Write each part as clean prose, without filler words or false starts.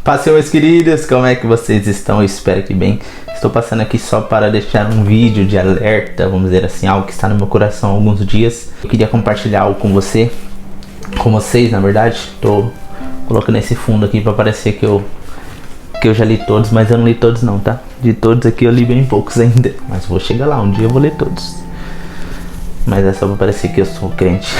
Paz, meus queridos, como é que vocês estão? Eu espero que bem. Estou passando aqui só para deixar um vídeo de alerta, vamos dizer assim, algo que está no meu coração há alguns dias. Eu queria compartilhar algo com vocês, na verdade. Estou colocando esse fundo aqui para parecer que eu já li todos, mas eu não li todos não, tá? De todos aqui eu li bem poucos ainda, mas vou chegar lá, um dia eu vou ler todos. Mas é só para parecer que eu sou crente.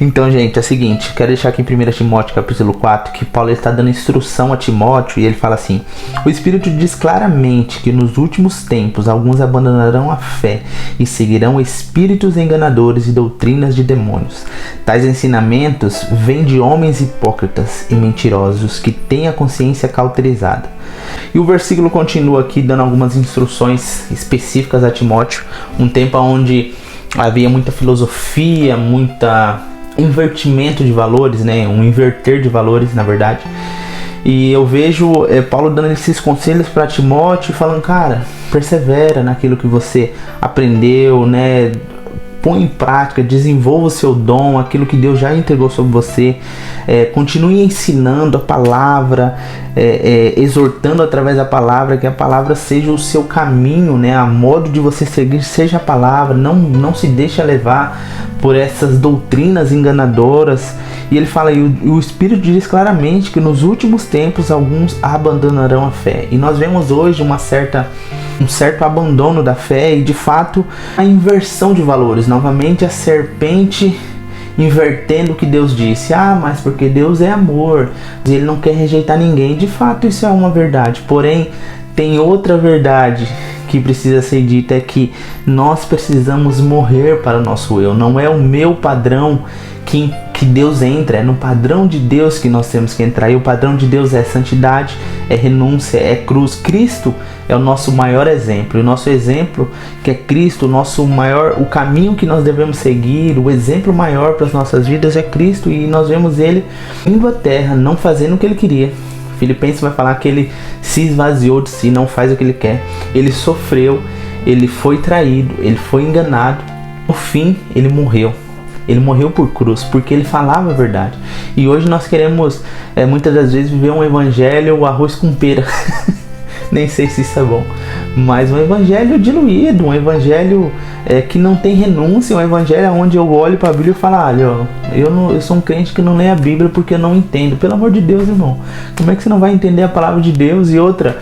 Então, gente, é o seguinte, quero deixar aqui em 1 Timóteo capítulo 4, que Paulo está dando instrução a Timóteo e ele fala assim: o Espírito diz claramente que nos últimos tempos alguns abandonarão a fé e seguirão espíritos enganadores e doutrinas de demônios. Tais ensinamentos vêm de homens hipócritas e mentirosos que têm a consciência cauterizada. E o versículo continua aqui dando algumas instruções específicas a Timóteo, um tempo onde havia muita filosofia, invertimento de valores, né? Um inverter de valores, na verdade. E eu vejo Paulo dando esses conselhos para Timóteo, falando: cara, persevera naquilo que você aprendeu, né? Põe em prática, desenvolva o seu dom, aquilo que Deus já entregou sobre você. Continue ensinando a palavra, exortando através da palavra, que a palavra seja o seu caminho, né? A modo de você seguir seja a palavra. Não se deixe levar por essas doutrinas enganadoras. E ele fala, e o Espírito diz claramente que nos últimos tempos alguns abandonarão a fé. E nós vemos hoje um certo abandono da fé e de fato a inversão de valores. Novamente a serpente invertendo o que Deus disse. Mas porque Deus é amor, ele não quer rejeitar ninguém. De fato isso é uma verdade, porém tem outra verdade que precisa ser dita, é que nós precisamos morrer para o nosso eu. Não é o meu padrão que Deus entra, é no padrão de Deus que nós temos que entrar. E o padrão de Deus é santidade, é renúncia, é cruz. Cristo é o nosso maior exemplo. E o nosso exemplo, que é Cristo, o caminho que nós devemos seguir, o exemplo maior para as nossas vidas é Cristo. E nós vemos ele indo à terra, não fazendo o que ele queria. Filipenses vai falar que ele se esvaziou de si, não faz o que ele quer. Ele sofreu, ele foi traído, ele foi enganado. No fim, ele morreu. Ele morreu por cruz, porque ele falava a verdade. E hoje nós queremos, muitas das vezes, viver um evangelho arroz com pera. Nem sei se isso é bom. Mas um evangelho diluído, um evangelho que não tem renúncia, um evangelho onde eu olho para a Bíblia e falo: olha, eu sou um crente que não lê a Bíblia porque eu não entendo. Pelo amor de Deus, irmão, como é que você não vai entender a palavra de Deus? E outra,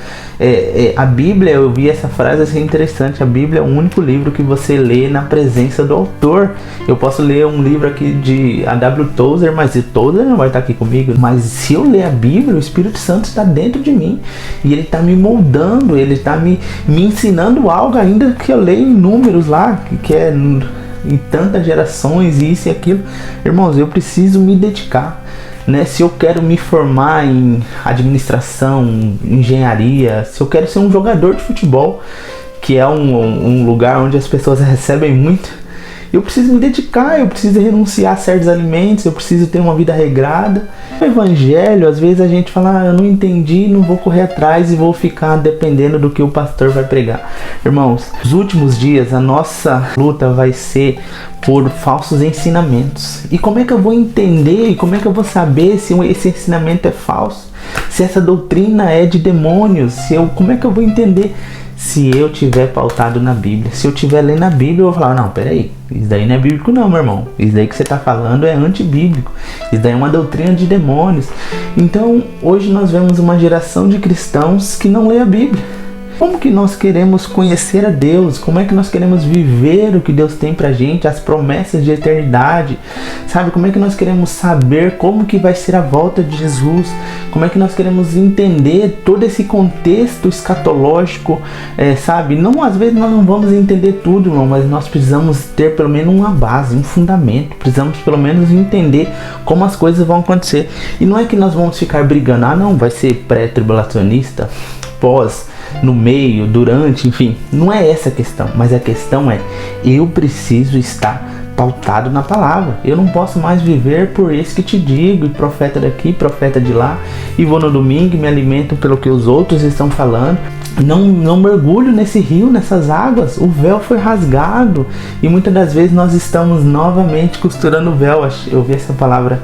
a Bíblia, eu vi essa frase assim interessante: a Bíblia é o único livro que você lê na presença do autor. Eu posso ler um livro aqui de A.W. Tozer, mas Tozer não vai estar aqui comigo. Mas se eu ler a Bíblia, o Espírito Santo está dentro de mim e ele está me moldando, ele está me ensinando algo, ainda que eu leia em números lá, que é em tantas gerações e isso e aquilo. Irmãos, eu preciso me dedicar, né? Se eu quero me formar em administração, engenharia, se eu quero ser um jogador de futebol, que é um lugar onde as pessoas recebem muito, eu preciso me dedicar, eu preciso renunciar a certos alimentos, eu preciso ter uma vida regrada. O evangelho, às vezes a gente fala: eu não entendi, não vou correr atrás e vou ficar dependendo do que o pastor vai pregar. Irmãos, nos últimos dias a nossa luta vai ser por falsos ensinamentos. E como é que eu vou entender e como é que eu vou saber se esse ensinamento é falso? Se essa doutrina é de demônios? Como é que eu vou entender? Se eu tiver pautado na Bíblia, se eu tiver lendo a Bíblia, eu vou falar: não, peraí, isso daí não é bíblico não, meu irmão. Isso daí que você está falando é antibíblico. Isso daí é uma doutrina de demônios. Então, hoje nós vemos uma geração de cristãos que não lê a Bíblia. Como que nós queremos conhecer a Deus? Como é que nós queremos viver o que Deus tem pra gente, as promessas de eternidade? Sabe, como é que nós queremos saber como que vai ser a volta de Jesus? Como é que nós queremos entender todo esse contexto escatológico, sabe? Não, às vezes nós não vamos entender tudo, não, mas nós precisamos ter pelo menos uma base, um fundamento. Precisamos pelo menos entender como as coisas vão acontecer. E não é que nós vamos ficar brigando: não, vai ser pré-tribulacionista, pós, no meio, durante, enfim. Não é essa a questão, mas a questão é: eu preciso estar pautado na palavra. Eu não posso mais viver por esse que te digo, e profeta daqui, profeta de lá, e vou no domingo e me alimento pelo que os outros estão falando. Não mergulho nesse rio, nessas águas. O véu foi rasgado e muitas das vezes nós estamos novamente costurando o véu. Eu vi essa palavra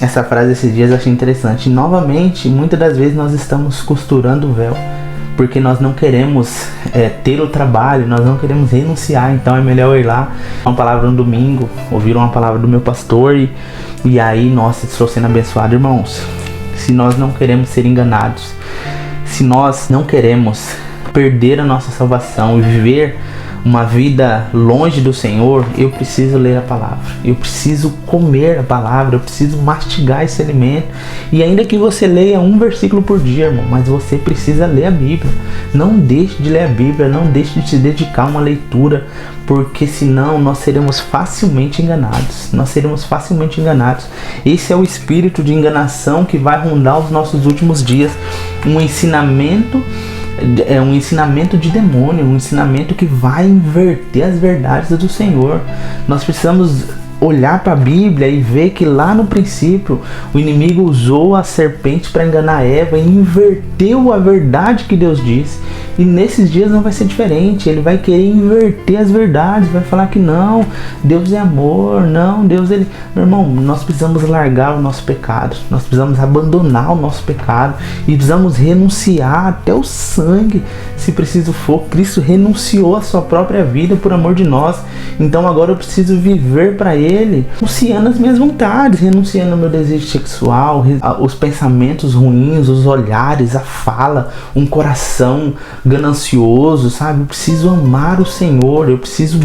essa frase esses dias, eu achei interessante. Novamente, muitas das vezes nós estamos costurando o véu, porque nós não queremos ter o trabalho, nós não queremos renunciar. Então é melhor eu ir lá, uma palavra no domingo, ouvir uma palavra do meu pastor e aí, nossa, estou sendo abençoado. Irmãos, se nós não queremos ser enganados, se nós não queremos perder a nossa salvação e viver uma vida longe do Senhor, eu preciso ler a palavra, eu preciso comer a palavra, eu preciso mastigar esse alimento. E ainda que você leia um versículo por dia, irmão, mas você precisa ler a Bíblia. Não deixe de ler a Bíblia, não deixe de se dedicar a uma leitura, porque senão nós seremos facilmente enganados. Nós seremos facilmente enganados. Esse é o espírito de enganação que vai rondar os nossos últimos dias. Um ensinamento de demônio, um ensinamento que vai inverter as verdades do Senhor. Nós precisamos olhar para a Bíblia e ver que lá no princípio o inimigo usou a serpente para enganar Eva e inverteu a verdade que Deus disse. E nesses dias não vai ser diferente. Ele vai querer inverter as verdades, vai falar que não, Deus é amor, não, Deus ele... Meu irmão, nós precisamos largar o nosso pecado, nós precisamos abandonar o nosso pecado e precisamos renunciar até o sangue, se preciso for. Cristo renunciou a sua própria vida por amor de nós. Então agora eu preciso viver para Ele, renunciando as minhas vontades, renunciando ao meu desejo sexual, os pensamentos ruins, os olhares, a fala, um coração ganancioso, sabe? Eu preciso amar o Senhor, eu preciso...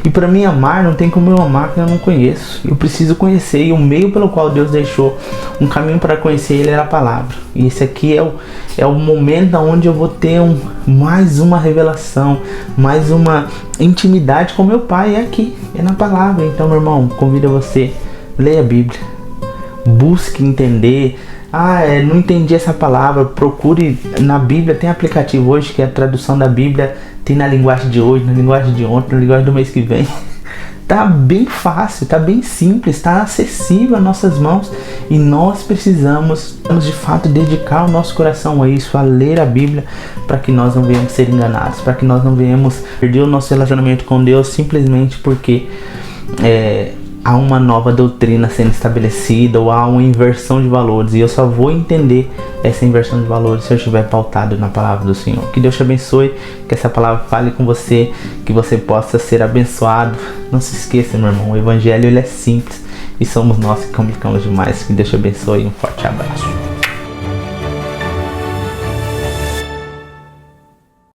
E para mim amar, não tem como eu amar quem eu não conheço. Eu preciso conhecer, e o meio pelo qual Deus deixou um caminho para conhecer Ele era a palavra. E esse aqui é o momento onde eu vou ter mais uma revelação, mais uma intimidade com meu Pai. É aqui, é na palavra. Então, meu irmão, convido você, leia a Bíblia, busque entender. Não entendi essa palavra, procure na Bíblia. Tem aplicativo hoje que é a tradução da Bíblia, tem na linguagem de hoje, na linguagem de ontem, na linguagem do mês que vem. Tá bem fácil, tá bem simples, tá acessível às nossas mãos, e nós precisamos de fato dedicar o nosso coração a isso, a ler a Bíblia, para que nós não venhamos ser enganados, para que nós não venhamos perder o nosso relacionamento com Deus simplesmente porque há uma nova doutrina sendo estabelecida ou há uma inversão de valores. E eu só vou entender essa inversão de valores se eu estiver pautado na palavra do Senhor. Que Deus te abençoe, que essa palavra fale com você, que você possa ser abençoado. Não se esqueça, meu irmão, o evangelho ele é simples e somos nós que complicamos demais. Que Deus te abençoe e um forte abraço.